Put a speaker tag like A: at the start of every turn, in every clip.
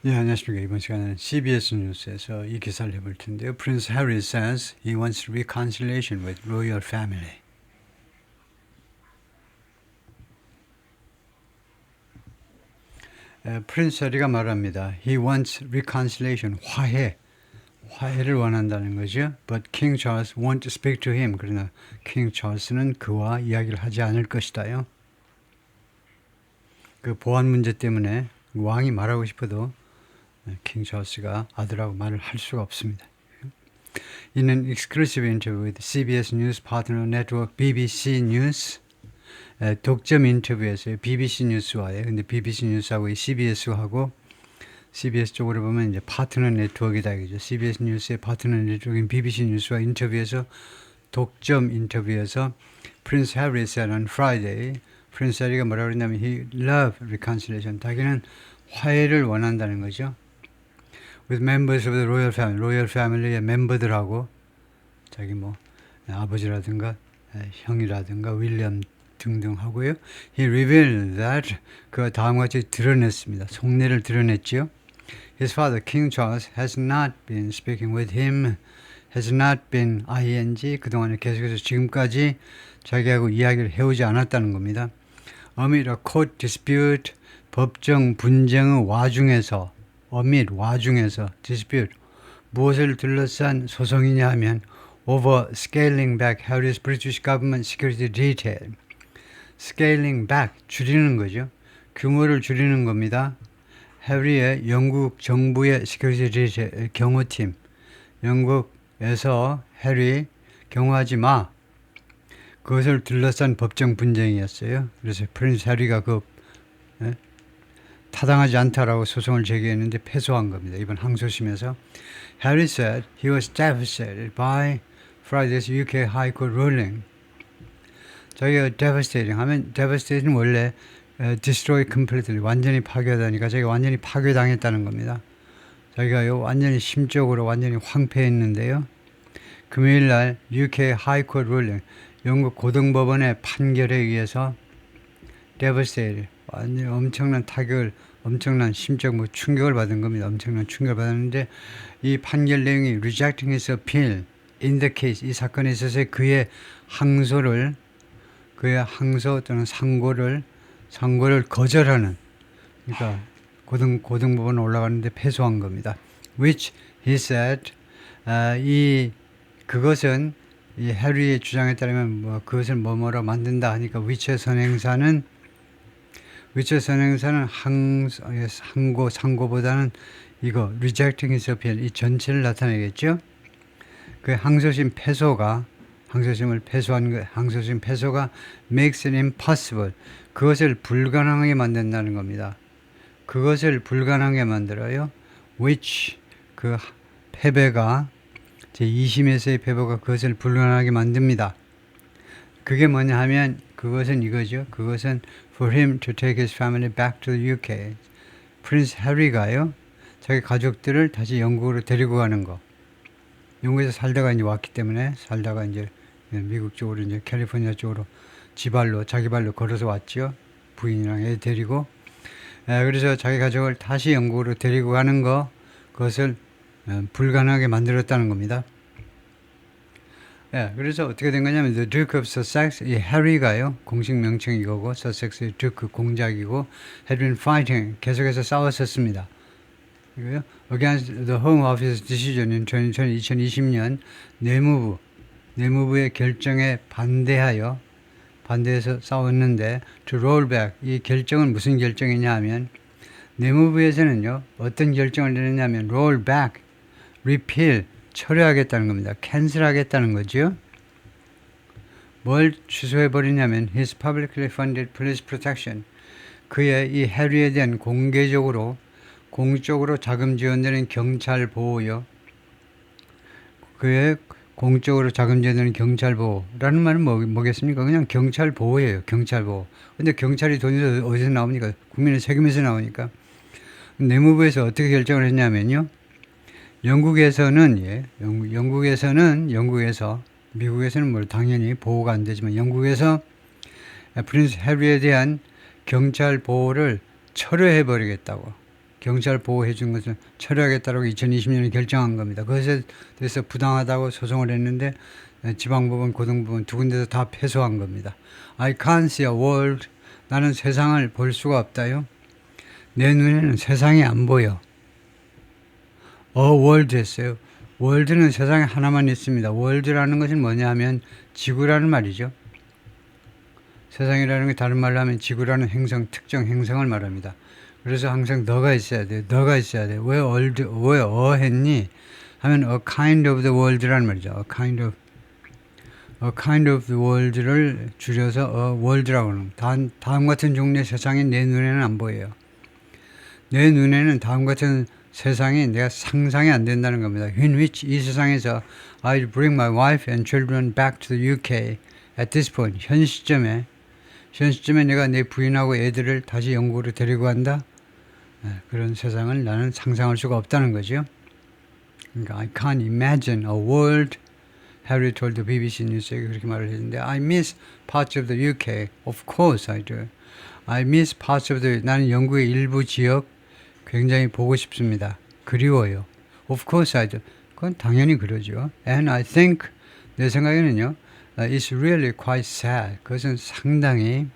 A: 네, 안녕하십니까. 이번 시간에는 CBS 뉴스에서 이 기사를 해볼 텐데요. Prince Harry says he wants reconciliation with royal family. 프린스 해리가 말합니다. He wants reconciliation, 화해를 원한다는 거죠. But King Charles won't speak to him. 그러나 킹 찰스는 그와 이야기를 하지 않을 것이다요. 그 보안 문제 때문에 왕이 말하고 싶어도 킹 찰스가 아들하고 말을 할 수가 없습니다. In an exclusive interview with CBS News partner network BBC News, 독점 인터뷰에서요. BBC 뉴스와요. 근데 BBC 뉴스하고 CBS하고 CBS 쪽으로 보면 이제 파트너 네트워크이다 이거죠. CBS 뉴스의 파트너 네트워크인 BBC 뉴스와 인터뷰에서 독점 인터뷰에서 Prince Harry said on Friday, 프린스 해리가 뭐라고 그랬냐면 he loved reconciliation. 자기는 화해를 원한다는 거죠. With members of the royal family, 로열 패밀리의 멤버들하고 자기 뭐 아버지라든가 형이라든가 윌리엄 등등 하고요. He revealed that 그가 다음과 같이 드러냈습니다. 속내를 드러냈지요. His father, King Charles, has not been speaking with him, has not been ing 그동안에 계속해서 지금까지 자기하고 이야기를 해오지 않았다는 겁니다. Amid a court dispute, 법정 분쟁의 와중에서 dispute, 무엇을 둘러싼 소송이냐 하면 over scaling back Harry's British government security detail. scaling back, 줄이는 거죠. 규모를 줄이는 겁니다. 해리의 영국 정부의 security detail, 경호팀, 영국에서 해리 경호하지 마. 그것을 둘러싼 법정 분쟁이었어요. 그래서 프린스 해리가 타당하지 않다라고 소송을 제기했는데 패소한 겁니다. 이번 항소심에서. Harry said he was devastated by Friday's UK High Court ruling. 자기가 devastating 하면 devastating 원래 destroy completely 완전히 파괴하다니까 자기가 완전히 파괴당했다는 겁니다. 자기가 완전히 심적으로 완전히 황폐했는데요. 금요일 날 UK High Court ruling 영국 고등법원의 판결에 의해서 devastated 완전히 엄청난 타격을 엄청난 심적 충격을 받은 겁니다. 엄청난 충격을 받았는데 이 판결 내용이 rejecting his appeal in the case 이 사건에 있어서 그의 항소 또는 상고를 거절하는 그러니까 고등법원에 올라가는데 패소한 겁니다. Which he said 그것은 이 해리의 주장에 따르면 그것을 뭐뭐로 만든다 하니까 위쳐 선행사는 상고보다는 이거 rejecting his appeal 이 전체를 나타내겠죠. 그 항소심 패소가 makes it impossible 그것을 불가능하게 만든다는 겁니다. 그것을 불가능하게 만들어요. which 그 패배가 제2심에서의 패배가 그것을 불가능하게 만듭니다. 그게 뭐냐 하면 그것은 이거죠. 그것은 for him to take his family back to the UK. 프린스 해리가요. 자기 가족들을 다시 영국으로 데리고 가는 거. 영국에서 살다가 이제 왔기 때문에 살다가 이제 미국 쪽으로 이제 캘리포니아 쪽으로 자기 발로 걸어서 왔죠. 부인이랑 애 데리고. 그래서 자기 가족을 다시 영국으로 데리고 가는 거 그것을 불가능하게 만들었다는 겁니다. 그래서 어떻게 된 거냐면 The Duke of Sussex, 이 해리가요 공식 명칭이 이거고 서섹스의 듀크 공작이고 had been fighting 계속해서 싸웠었습니다. 이거요 against the Home Office decision in 2020년 내무부의 결정에 반대해서 싸웠는데 to roll back 이 결정은 무슨 결정이냐 하면 내무부에서는요 어떤 결정을 내렸냐면 roll back, repeal 철회하겠다는 겁니다. 캔슬하겠다는 거죠. 뭘 취소해버리냐면 his publicly funded police protection 그의 이 해리에 대한 공적으로 자금 지원되는 경찰 보호요. 그의 공적으로 자금 지원되는 경찰 보호라는 말은 뭐겠습니까? 그냥 경찰 보호예요. 경찰 보호. 근데 경찰이 돈이 어디서 나옵니까? 국민의 세금에서 나오니까. 내무부에서 어떻게 결정을 했냐면요. 영국에서는 미국에서는 당연히 보호가 안 되지만 영국에서 프린스 해리에 대한 경찰 보호를 철회해 버리겠다고 경찰 보호해 준 것을 철회하겠다고 2020년에 결정한 겁니다. 그것에 대해서 부당하다고 소송을 했는데 지방법원, 고등법원 두 군데서 다 패소한 겁니다. I can't see a world. 나는 세상을 볼 수가 없다요. 내 눈에는 세상이 안 보여. world 했어요. 월드는 세상에 하나만 있습니다. 월드라는 것은 뭐냐 하면 지구라는 말이죠. 세상이라는 게 다른 말로 하면 지구라는 행성, 특정 행성을 말합니다. 그래서 항상 너가 있어야 돼. 너가 있어야 돼. 왜 했니? 하면 a kind of the world라는 말이죠. a kind of the world를 줄여서 world라고 하는 다음 같은 종류의 세상이 내 눈에는 안 보여요. 내 눈에는 다음 같은 세상이 내가 상상이 안 된다는 겁니다. In which 이 세상에서 I'll bring my wife and children back to the UK at this point. 현 시점에 내가 내 부인하고 애들을 다시 영국으로 데리고 간다. 그런 세상을 나는 상상할 수가 없다는 거죠. 그러니까 I can't imagine a world. Harry told the BBC News에 그렇게 말을 했는데 I miss parts of the UK. Of course I do. I miss parts of the 나는 영국의 일부 지역 굉장히 보고 싶습니다. 그리워요. Of course I do. 그건 당연히 그러죠. And I think 내 생각에는요. It's really quite sad. 그것은 상당히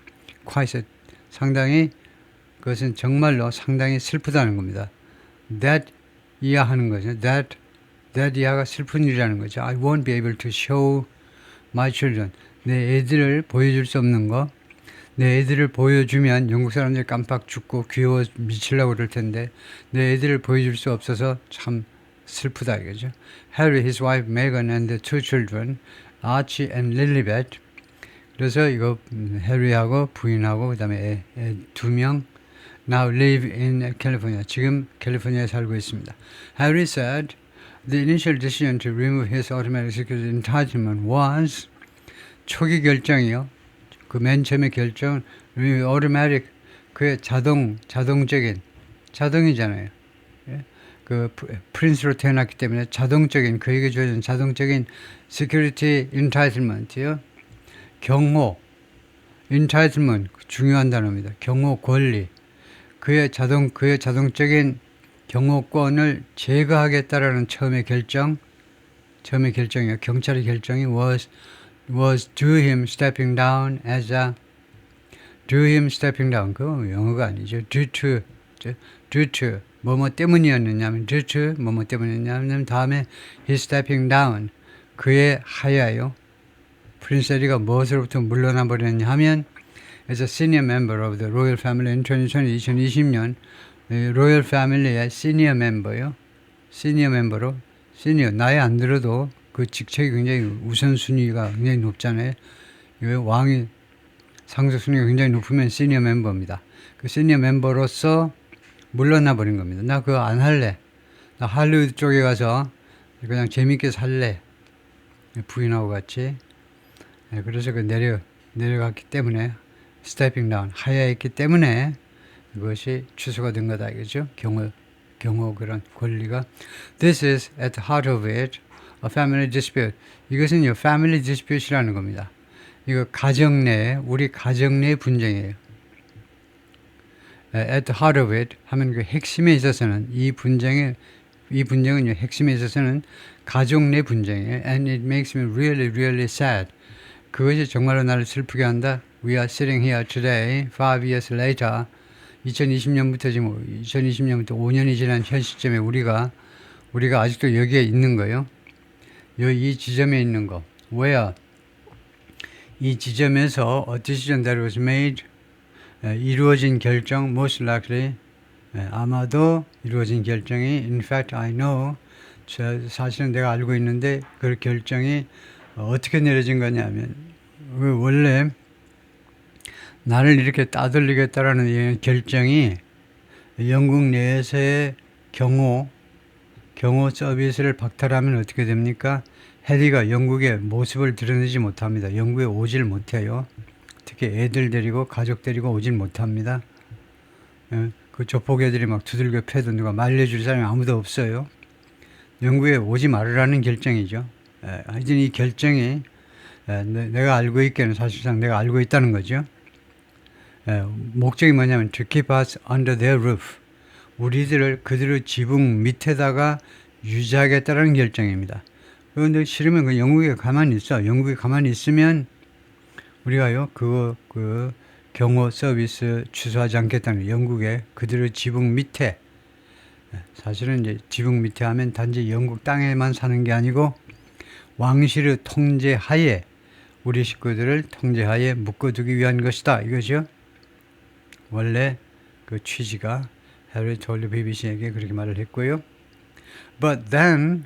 A: 그것은 정말로 상당히 슬프다는 겁니다. That 이하하는 거죠. That 이하가 슬픈 일이라는 거죠. I won't be able to show my children. 내 애들을 보여줄 수 없는 거. 내 애들을 보여주면 영국 사람들이 깜빡 죽고 귀여워 미치려고 그럴 텐데 내 애들을 보여줄 수 없어서 참 슬프다 이거죠. Harry, his wife Meghan and the two children, Archie and Lilibet. 그래서 이거 해리하고 부인하고 그다음에 애 2명 now live in California. 지금 캘리포니아에 살고 있습니다. Harry said the initial decision to remove his automatic security entitlement was 초기 결정이요. 그 맨 처음에 결정, automatic, 그의 자동이잖아요. 예? 그 프린스로 태어났기 때문에 그에게 주어진 자동적인 security entitlement요. 경호, entitlement, 중요한 단어입니다. 경호 권리. 그의 자동적인 경호권을 제거하겠다라는 처음의 결정이요. 경찰의 결정이 was do him stepping down. 그거 영어가 아니죠. due to 뭐뭐 때문이었느냐면 due to 뭐뭐 때문이었냐면 다음에 his stepping down 그의 하야요. 프린스 해리가 무엇으로부터 물러나 버렸냐 하면 as a senior member of the royal family in 2020년 로열 패밀리의 시니어 멤버요. 나이 안 들어도 그 직책이 굉장히 우선순위가 굉장히 높잖아요. 왕이 상속순위가 굉장히 높으면 시니어 멤버입니다. 그 시니어 멤버로서 물러나 버린 겁니다. 나 그거 안 할래. 나 할리우드 쪽에 가서 그냥 재밌게 살래. 부인하고 같이. 그래서 그 내려갔기 때문에 스태핑 다운 하야했기 때문에 이것이 취소가 된 거다 이거죠. 경호 그런 권리가. This is at the heart of it. A family dispute. 이것은요, family dispute이라는 겁니다. 이거 우리 가정 내 분쟁이에요. At the heart of it 하면 그 핵심에 있어서는 이 분쟁은요, 핵심에 있어서는 가족 내 분쟁이에요. And it makes me really, really sad. 그것이 정말로 나를 슬프게 한다. We are sitting here today, 5 years later. 2020년부터 5년이 지난 현 시점에 우리가 아직도 여기에 있는 거예요. 이 지점에 있는 거. Where? 이 지점에서 a decision that was made, 이루어진 결정, most likely, 아마도 이루어진 결정이, in fact, I know, 사실은 내가 알고 있는데 그 결정이 어떻게 내려진 거냐면 원래 나를 이렇게 따돌리겠다라는 이 결정이 영국 내에서의 경호 서비스를 박탈하면 어떻게 됩니까? 해리가 영국의 모습을 드러내지 못합니다. 영국에 오질 못해요. 특히 애들 데리고 가족 데리고 오질 못합니다. 그 조폭 애들이 막 두들겨 패도 누가 말려줄 사람이 아무도 없어요. 영국에 오지 말으라는 결정이죠. 하여튼 이 결정이 내가 알고 있기에는 사실상 내가 알고 있다는 거죠. 목적이 뭐냐면 to keep us under their roof. 우리들을 그들의 지붕 밑에다가 유지하겠다는 결정입니다. 그런데 싫으면 그 영국에 가만히 있어. 영국에 가만히 있으면 우리가요, 그 경호 서비스 취소하지 않겠다는 영국에 그들의 지붕 밑에, 사실은 이제 지붕 밑에 하면 단지 영국 땅에만 사는 게 아니고 왕실의 통제 하에 우리 식구들을 통제하에 묶어두기 위한 것이다. 이거죠. 원래 그 취지가 해리 톨리 BBC에게 그렇게 말을 했고요. But then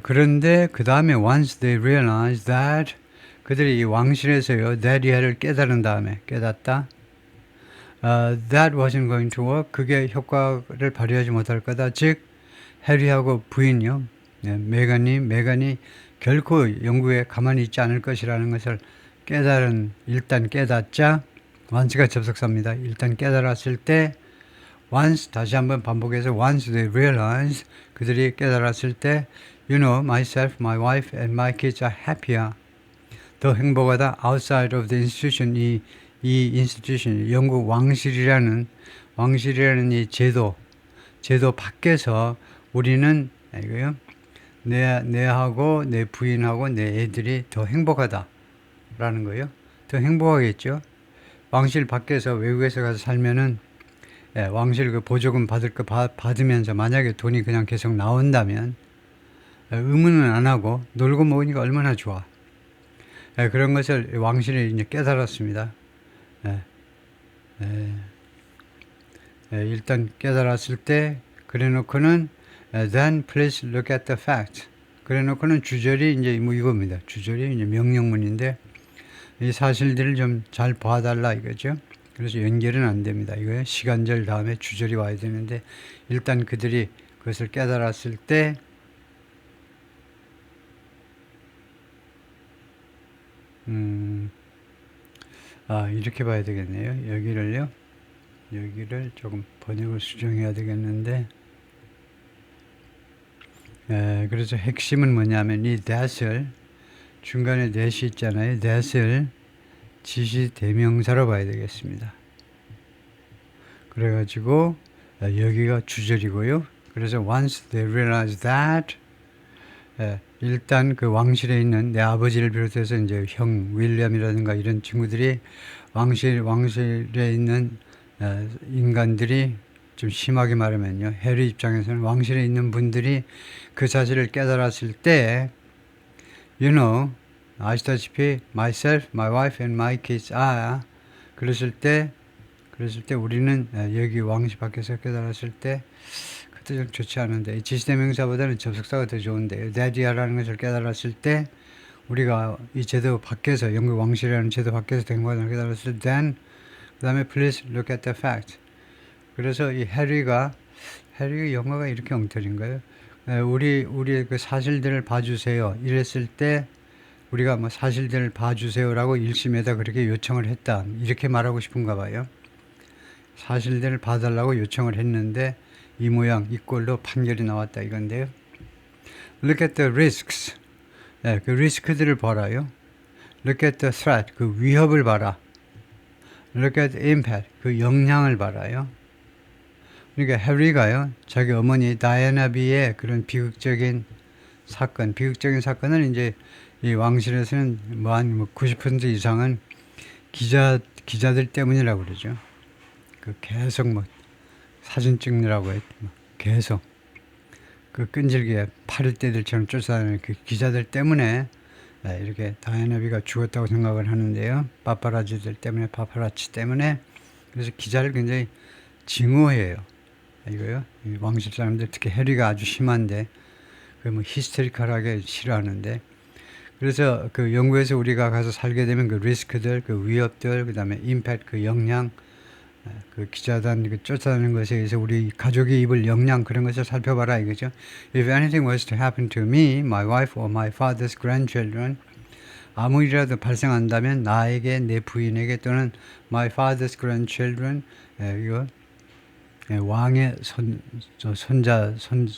A: 그런데 그 다음에 once they realized that 그들이 이 왕실에서요 daddy를 깨달은 다음에 깨닫다. That wasn't going to work. 그게 효과를 발휘하지 못할 거다. 즉 해리하고 부인이요, 메간이 결코 영국에 가만히 있지 않을 것이라는 것을 일단 깨닫자. once가 접속사입니다. 일단 깨달았을 때 once, 다시 한번 반복해서 once they realize, 그들이 깨달았을 때 you know, myself, my wife and my kids are happier. 더 행복하다. outside of the institution, 이 institution, 영국 왕실이라는 이 제도 밖에서 우리는 이거요, 내하고 내 부인하고 내 애들이 더 행복하다라는 거예요. 더 행복하겠죠. 왕실 밖에서 외국에서 가서 살면은 왕실 그 보조금 받을 거 받으면서 만약에 돈이 그냥 계속 나온다면 의무는 안 하고 놀고 먹으니까 얼마나 좋아. 그런 것을 왕실이 이제 깨달았습니다. 일단 깨달았을 때 그래놓고는 then please look at the fact. 그래놓고는 주절이 이제 뭐 이겁니다. 주절이 이제 명령문인데 이 사실들을 좀 잘 봐달라 이거죠. 그래서 연결은 안 됩니다. 이거요. 시간절 다음에 주절이 와야 되는데 일단 그들이 그것을 깨달았을 때 이렇게 봐야 되겠네요. 여기를 조금 번역을 수정해야 되겠는데 그래서 핵심은 뭐냐면 이 that을 중간에 that이 있잖아요. that을 지시 대명사로 봐야 되겠습니다. 그래가지고 여기가 주절이고요. 그래서 once they realize that 일단 그 왕실에 있는 내 아버지를 비롯해서 이제 형 윌리엄이라든가 이런 친구들이 왕실에 있는 인간들이 좀 심하게 말하면요, 해리 입장에서는 왕실에 있는 분들이 그 사실을 깨달았을 때 you know, 아시다시피 myself, my wife and my kids are 그랬을 때 우리는 여기 왕실 밖에서 깨달았을 때 그때 좀 좋지 않은데 지시대명사보다는 접속사가 더 좋은데 daddy라는 것을 깨달았을 때 우리가 이 제도 밖에서 영국 왕실이라는 제도 밖에서 된 것을 깨달았을 때 then 그 다음에 please look at the fact. 그래서 이 해리가 영어가 이렇게 엉터리인가요? 우리 그 사실들을 봐주세요. 이랬을 때 우리가 뭐 사실들을 봐주세요라고 1심에다 그렇게 요청을 했다. 이렇게 말하고 싶은가 봐요. 사실들을 봐달라고 요청을 했는데 이 모양, 이 꼴로 판결이 나왔다 이건데요. Look at the risks. 그 리스크들을 봐라요. Look at the threat. 그 위협을 봐라. Look at the impact. 그 영향을 봐라요. 그러니까 해리가요, 자기 어머니 다이애나비의 그런 비극적인 사건을 이제 이 왕실에서는 한 90% 이상은 기자들 때문이라고 그러죠. 그 계속 사진 찍느라고 계속 그 끈질기게 파리떼들처럼 쫓아다니는 그 기자들 때문에 이렇게 다이애나비가 죽었다고 생각을 하는데요. 파파라치 때문에 그래서 기자를 굉장히 증오해요. 이거요. 왕실 사람들 특히 해리가 아주 심한데 그 히스테리컬하게 싫어하는데 그래서 그 영국에서 우리가 가서 살게 되면 그 리스크들, 그 위협들, 그 다음에 임팩트, 그 영향, 그 기자단 그 쫓아다니는 것에 의해서 우리 가족이 입을 영향 그런 것을 살펴봐라 이거죠. If anything was to happen to me, my wife or my father's grandchildren, 아무 일이라도 발생한다면 나에게, 내 부인에게 또는 my father's grandchildren, 이거 왕의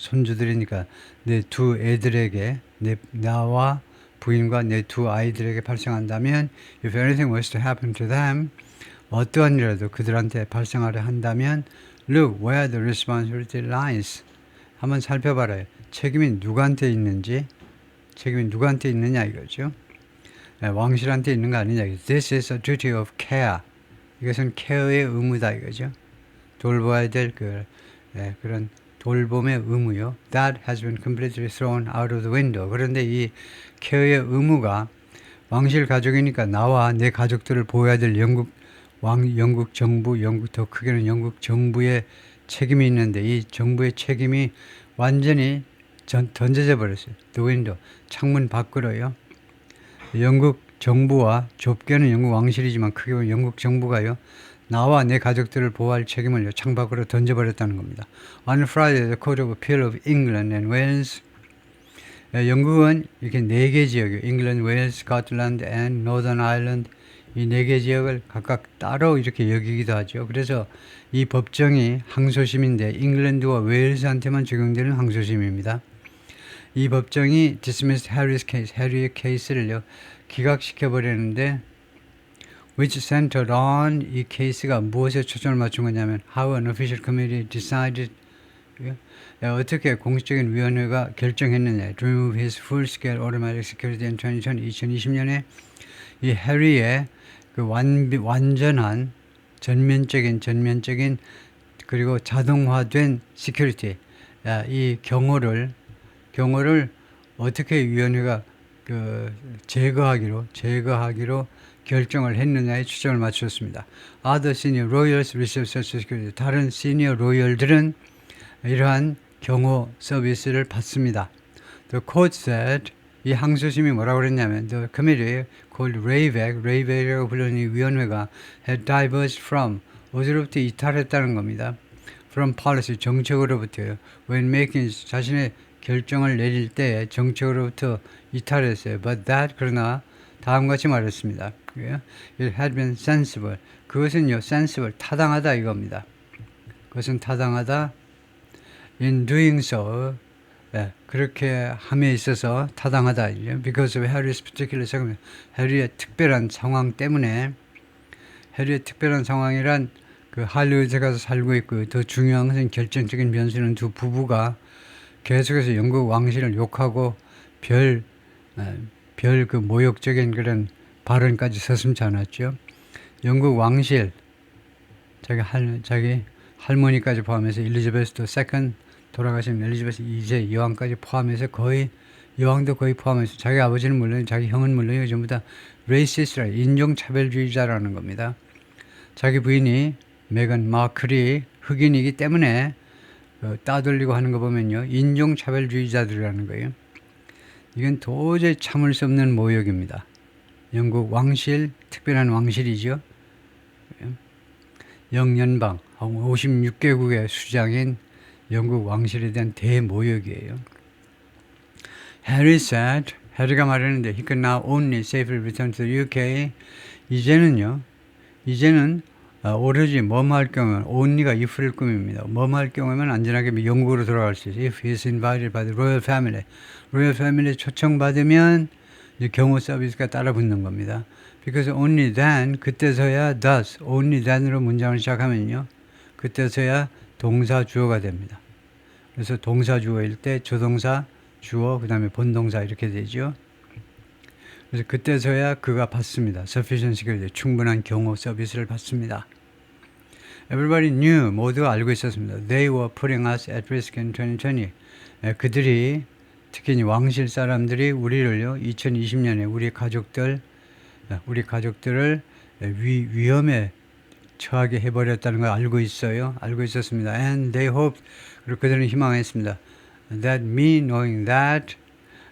A: 손주들이니까 내 두 애들에게, 나와 부인과 내 두 아이들에게 발생한다면 if anything was to happen to them, 어떠한 일이라도 그들한테 발생하려 한다면 Look where the responsibility lies. 한번 살펴봐라요. 책임이 누구한테 있는지, 책임이 누구한테 있느냐 이거죠. 왕실한테 있는 거 아니냐. This is a duty of care. 이것은 케어의 의무다 이거죠. 돌봐야 될 그런 돌봄의 의무요. That has been completely thrown out of the window. 그런데 이 케어의 의무가 왕실 가족이니까 나와 내 가족들을 보호해야 될 영국 정부, 더 크게는 영국 정부의 책임이 있는데 이 정부의 책임이 완전히 던져져 버렸어요. The window. 창문 밖으로요. 영국 정부와 좁게는 영국 왕실이지만 크게 보면 영국 정부가요. 나와 내 가족들을 보호할 책임을 창밖으로 던져버렸다는 겁니다. On Friday, the Court of Appeal of England and Wales. 영국은 이렇게 4개 지역이요. England, Wales, Scotland and Northern Ireland. 이 4개 지역을 각각 따로 이렇게 여기기도 하죠. 그래서 이 법정이 항소심인데 잉글랜드와 웨일스한테만 적용되는 항소심입니다. 이 법정이 dismissed Harry's case, 해리의 케이스를요. 기각시켜 버렸는데 which centered on 이 케이스가 무엇에 초점을 맞춘 거냐면 how an official committee decided 어떻게 공식적인 위원회가 결정했느냐 to remove his full-scale automatic security in 2020년에 이 해리의 그 완전한 전면적인 그리고 자동화된 시큐리티 이 경호를 어떻게 위원회가 제거하기로 결정을 했느냐에 초점을 맞췄습니다. Other senior royals receive such security. 다른 시니어 로열들은 이러한 경호 서비스를 받습니다. The court said 이 항소심이 뭐라고 그랬냐면 the committee called Rayback이라고 불리는 이 위원회가 had diverged from 어디로부터 이탈했다는 겁니다. From policy 정책으로부터요. When making 자신의 결정을 내릴 때 정책으로부터 이탈했어요. But that 그러나 다음과 같이 말했습니다. It had been sensible. 그것은요 sensible 타당하다 이겁니다. 그것은 타당하다. In doing so 그렇게 함에 있어서 타당하다. Because of Harry's particular circumstance. 해리의 특별한 상황 때문에 해리의 특별한 상황이란 그 할리우드에 가서 살고 있고 더 중요한 것은 결정적인 변수는 두 부부가 계속해서 영국 왕실을 욕하고 별 그 모욕적인 그런 발언까지 서슴지 않았죠. 영국 왕실 자기 할머니까지 포함해서 엘리자베스 II 돌아가신 엘리자베스 2세 여왕까지 포함해서 여왕도 거의 포함해서 자기 아버지는 물론 자기 형은 물론 전부 다 레이시스트라 인종차별주의자라는 겁니다. 자기 부인이 메건 마클이 흑인이기 때문에 따돌리고 하는 거 보면요 인종차별주의자들이라는 거예요. 이건 도저히 참을 수 없는 모욕입니다. 영국 왕실 특별한 왕실이죠. 영연방 56개국의 수장인 영국 왕실에 대한 대모욕이에요. Harry said, 해리가 말했는데 he could now only safely return to the UK. 이제는 오로지 뭐할 경우는 only가 if를 꾸밉니다. 뭐할 경우면 안전하게 영국으로 돌아갈 수 있어요. If he is invited by the royal family. royal family 초청받으면 이제 경호 서비스가 따라 붙는 겁니다. Because only then 그때서야 thus only then으로 문장을 시작하면요. 그때서야 동사 주어가 됩니다. 그래서 동사 주어일 때 조동사 주어 그다음에 본동사 이렇게 되죠. 그래서 그때서야 그가 받습니다. Sufficient security 충분한 경호 서비스를 받습니다. Everybody knew 모두가 알고 있었습니다. They were putting us at risk in 2020. 그들이 특히 왕실 사람들이 우리를요 2020년에 우리 가족들을 위험에 처하게 해버렸다는 걸 알고 있었습니다. And they hoped 그리고 그들은 희망했습니다. That me knowing that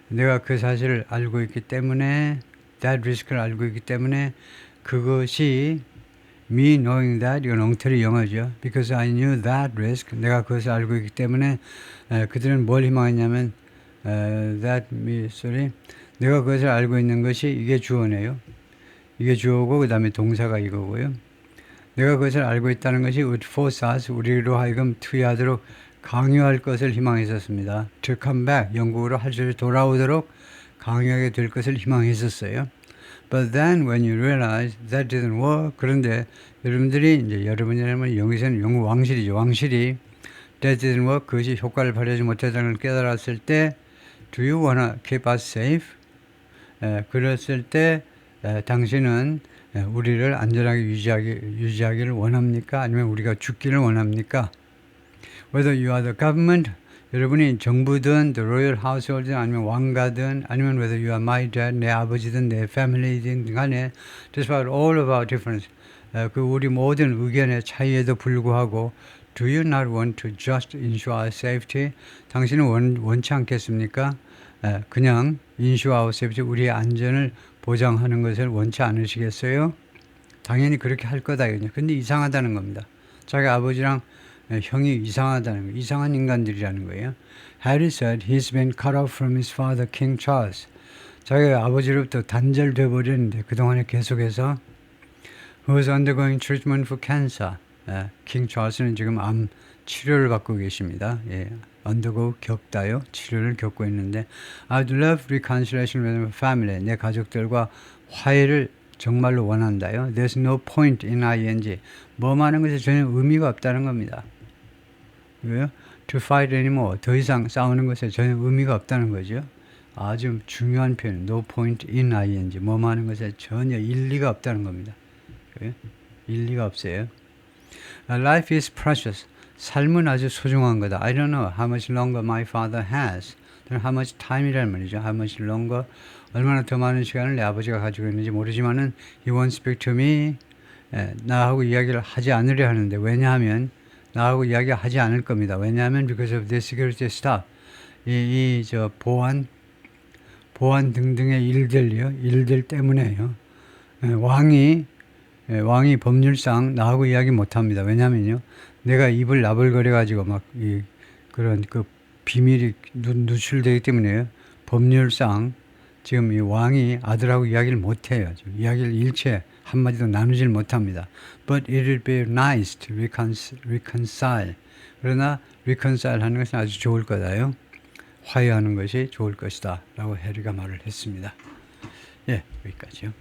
A: 내가 그 사실을 알고 있기 때문에 that risk를 알고 있기 때문에 그것이 me knowing that 이건 엉터리 영어죠. Because I knew that risk 내가 그것을 알고 있기 때문에 그들은 뭘 희망했냐면 내가 그것을 알고 있는 것이 이게 주어네요. 이게 주어고 그 다음에 동사가 이거고요. 내가 그것을 알고 있다는 것이 would force us 우리로 하여금 투여하도록 강요할 것을 희망했었습니다. To come back 영국으로 할 수 돌아오도록 강요하게 될 것을 희망했었어요. But then when you realize that didn't work, 그런데 여러분들이 이제 여러분이라면 영에서는 영국 왕실이죠. 왕실이 that didn't work, 그것이 효과를 발휘하지 못했다는 걸 깨달았을 때, do you wanna keep us safe? 그랬을 때 당신은 우리를 안전하게 유지하기를 원합니까? 아니면 우리가 죽기를 원합니까? Whether you are the government, 여러분이 정부든 the royal household든 아니면 왕가든 아니면 whether you are my dad, 내 아버지든 내 family든 간에 despite all of our difference, 그 우리 모든 의견의 차이에도 불구하고 do you not want to just ensure our safety? 당신은 원치 않겠습니까? 그냥 ensure our safety, 우리의 안전을 보장하는 것을 원치 않으시겠어요? 당연히 그렇게 할 거다. 근데 이상하다는 겁니다. 자기 아버지랑 형이 이상하다는 거예요. 이상한 인간들이라는 거예요. Harry said he's been cut off from his father, King Charles. 자기 아버지로부터 단절돼 버렸는데 그동안에 계속해서 who was undergoing treatment for cancer. 킹 찰스는 지금 암 치료를 받고 계십니다. undergo 겪다요. 치료를 겪고 있는데 I'd love reconciliation with my family. 내 가족들과 화해를 정말로 원한다요. There's no point in ing. 뭐하는 것에 전혀 의미가 없다는 겁니다. 왜요? To fight anymore. 더 이상 싸우는 것에 전혀 의미가 없다는 거죠. 아주 중요한 표현. No point in ing. 뭐하는 것에 전혀 일리가 없다는 겁니다. 그래요? 일리가 없어요. Life is precious. 삶은 아주 소중한 거다. I don't know how much longer my father has. how much time이라는 말이죠. how much longer. 얼마나 더 많은 시간을 내 아버지가 가지고 있는지 모르지만은 he won't speak to me. 나하고 이야기를 하지 않으려 하는데 왜냐하면 나하고 이야기하지 않을 겁니다. 왜냐하면 because of this security stuff. 저 보안 등등의 일들 때문에요. 왕이 법률상 나하고 이야기 못 합니다. 왜냐면요. 내가 입을 나불거려 가지고 막 그런 그 비밀이 누출되기 때문에요. 법률상 지금 이 왕이 아들하고 이야기를 못 해요. 이야기를 일체 한마디도 나누질 못합니다. But it would be nice to reconcile. 그러나 reconcile 하는 것은 아주 좋을 거다요. 화해하는 것이 좋을 것이다. 라고 해리가 말을 했습니다. 여기까지요.